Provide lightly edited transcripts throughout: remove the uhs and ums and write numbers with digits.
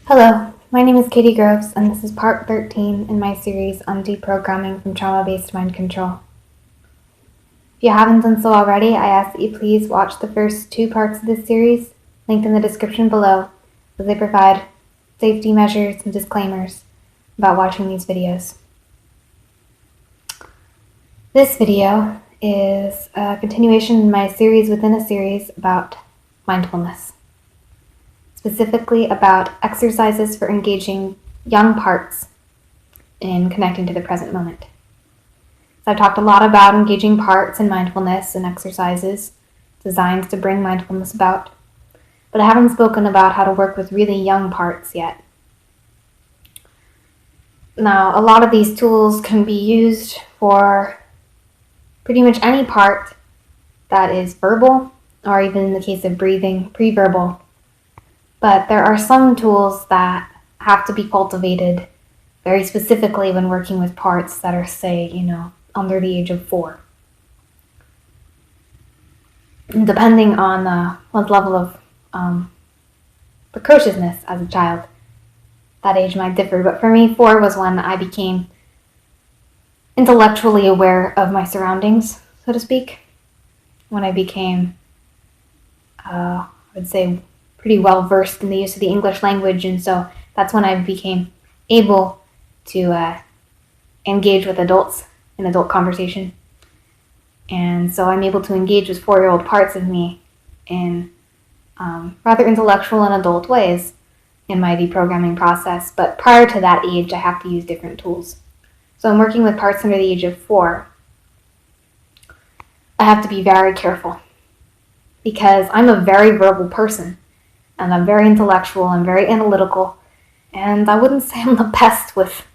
Hello, my name is Katie Groves, and this is part 13 in my series on deprogramming from trauma-based mind control. If you haven't done so already, I ask that you please watch the first two parts of this series, linked in the description below, as they provide safety measures and disclaimers about watching these videos. This video is a continuation in my series within a series about mindfulness. Specifically about exercises for engaging young parts in connecting to the present moment. So I've talked a lot about engaging parts in mindfulness and exercises designed to bring mindfulness about, but I haven't spoken about how to work with really young parts yet. Now, a lot of these tools can be used for pretty much any part that is verbal, or even in the case of breathing, pre-verbal. But there are some tools that have to be cultivated very specifically when working with parts that are, say, under the age of 4. And depending on what level of precociousness as a child, that age might differ. But for me, 4 was when I became intellectually aware of my surroundings, so to speak. When I became, I would say, pretty well versed in the use of the English language, and so that's when I became able to engage with adults in adult conversation. And so I'm able to engage with 4-year-old parts of me in rather intellectual and adult ways in my deprogramming process. But prior to that age, I have to use different tools. So I'm working with parts under the age of 4. I have to be very careful because I'm a very verbal person. And I'm very intellectual and very analytical, and I wouldn't say I'm the best with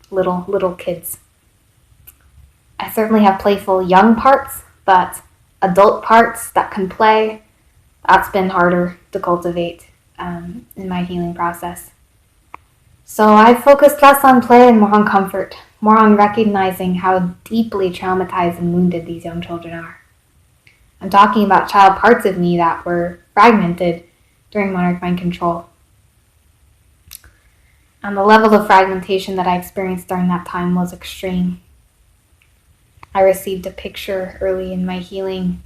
little kids. I certainly have playful young parts, but adult parts that can play, that's been harder to cultivate in my healing process. So I've focused less on play and more on comfort, more on recognizing how deeply traumatized and wounded these young children are. I'm talking about child parts of me that were fragmented during Monarch mind control. And the level of fragmentation that I experienced during that time was extreme. I received a picture early in my healing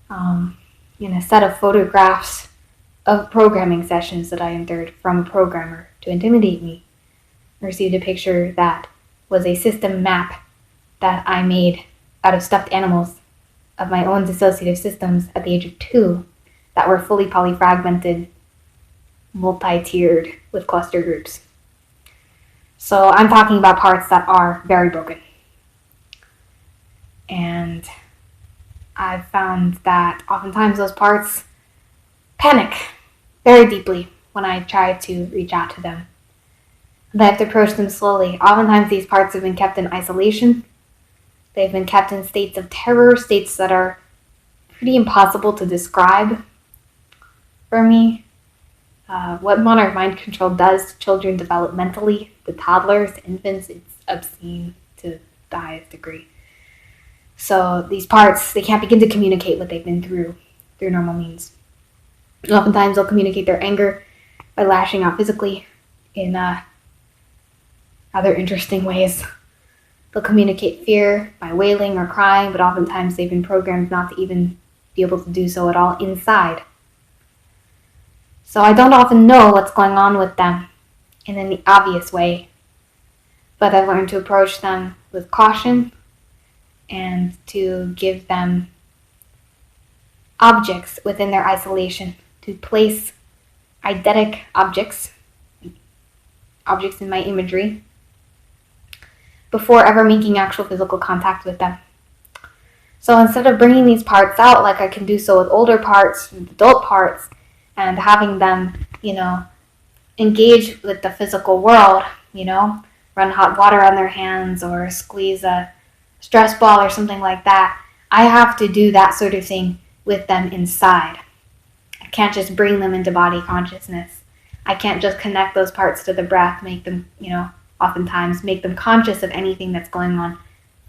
in a set of photographs of programming sessions that I endured from a programmer to intimidate me. I received a picture that was a system map that I made out of stuffed animals of my own dissociative systems at the age of 2 that were fully polyfragmented, multi-tiered with cluster groups. So I'm talking about parts that are very broken. And I've found that oftentimes those parts panic very deeply when I try to reach out to them. And I have to approach them slowly. Oftentimes these parts have been kept in isolation. They've been kept in states of terror, states that are pretty impossible to describe. For me, what Monarch mind control does to children developmentally, the toddlers, the infants, it's obscene to the highest degree. So these parts, they can't begin to communicate what they've been through normal means. Oftentimes they'll communicate their anger by lashing out physically in other interesting ways. They'll communicate fear by wailing or crying, but oftentimes they've been programmed not to even be able to do so at all inside. So I don't often know what's going on with them in any obvious way, but I've learned to approach them with caution and to give them objects within their isolation, to place eidetic objects in my imagery, before ever making actual physical contact with them. So instead of bringing these parts out like I can do so with older parts, with adult parts, and having them, engage with the physical world, run hot water on their hands or squeeze a stress ball or something like that, I have to do that sort of thing with them inside. I can't just bring them into body consciousness. I can't just connect those parts to the breath, make them, oftentimes make them conscious of anything that's going on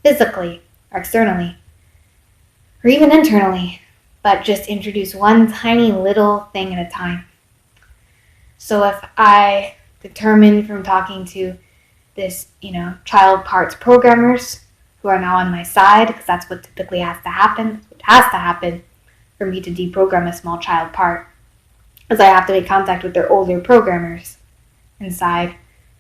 physically or externally, or even internally, but just introduce one tiny little thing at a time. So if I determine from talking to this, child parts programmers who are now on my side, because that's what typically has to happen. It has to happen for me to deprogram a small child part, is I have to make contact with their older programmers inside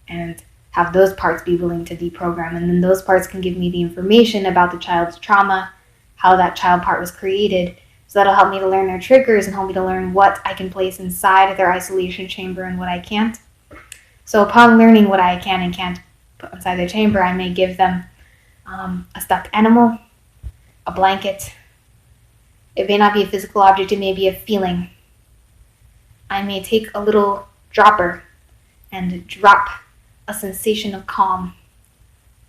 and have those parts be willing to deprogram. And then those parts can give me the information about the child's trauma, how that child part was created. So that'll help me to learn their triggers and help me to learn what I can place inside their isolation chamber and what I can't. So upon learning what I can and can't put inside their chamber, I may give them a stuffed animal, a blanket. It may not be a physical object, it may be a feeling. I may take a little dropper and drop a sensation of calm,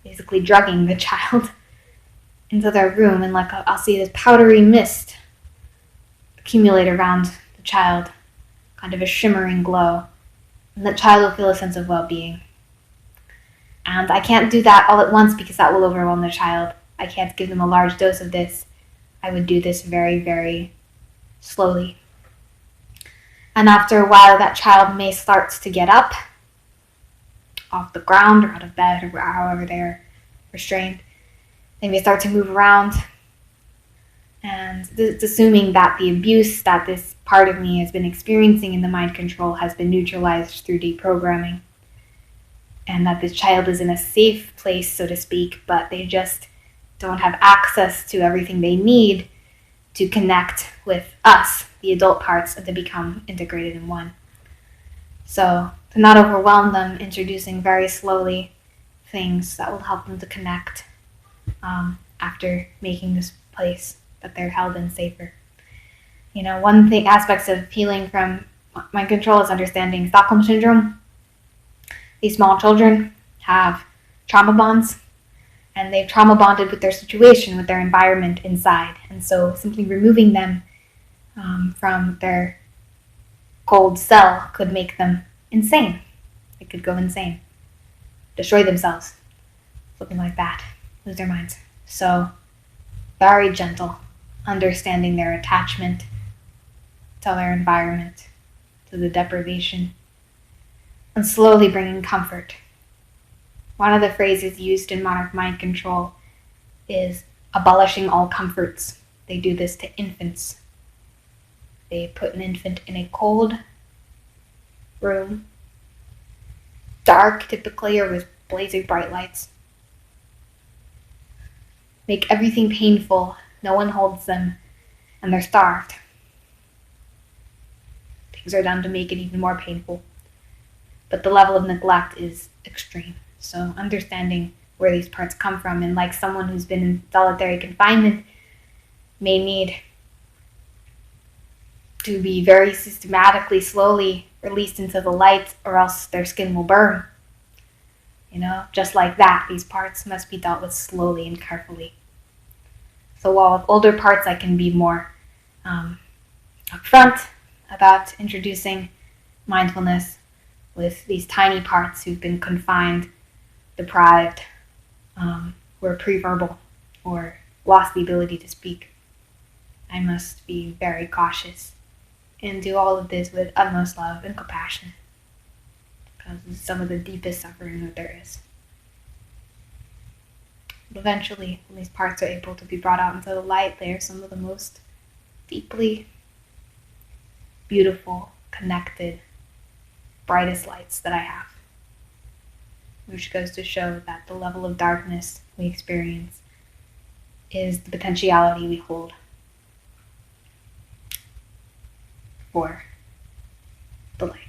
basically drugging the child into their room, and I'll see this powdery mist accumulate around the child, kind of a shimmering glow, and the child will feel a sense of well-being. And I can't do that all at once because that will overwhelm the child. I can't give them a large dose of this. I would do this very, very slowly. And after a while, that child may start to get up off the ground or out of bed or however they're restrained. They may start to move around. And it's assuming that the abuse that this part of me has been experiencing in the mind control has been neutralized through deprogramming. And that this child is in a safe place, so to speak, but they just don't have access to everything they need to connect with us, the adult parts, and to become integrated in one. So to not overwhelm them, introducing very slowly things that will help them to connect after making this place that they're held in safer. One thing, aspects of healing from mind control is understanding Stockholm Syndrome. These small children have trauma bonds, and they've trauma bonded with their situation, with their environment inside. And so simply removing them from their cold cell could make them insane. They could go insane, destroy themselves, something like that, lose their minds. So very gentle, understanding their attachment to their environment, to the deprivation, and slowly bringing comfort. One of the phrases used in Monarch Mind Control is abolishing all comforts. They do this to infants. They put an infant in a cold room, dark typically, or with blazing bright lights. Make everything painful. No one holds them, and they're starved. Things are done to make it even more painful. But the level of neglect is extreme. So understanding where these parts come from, and like someone who's been in solitary confinement may need to be very systematically, slowly released into the light, or else their skin will burn. Just like that, these parts must be dealt with slowly and carefully. So while with older parts I can be more upfront about introducing mindfulness, with these tiny parts who've been confined, deprived, were preverbal, or lost the ability to speak, I must be very cautious and do all of this with utmost love and compassion, because it's some of the deepest suffering that there is. But eventually, when these parts are able to be brought out into the light, they are some of the most deeply beautiful, connected, brightest lights that I have, which goes to show that the level of darkness we experience is the potentiality we hold for the light.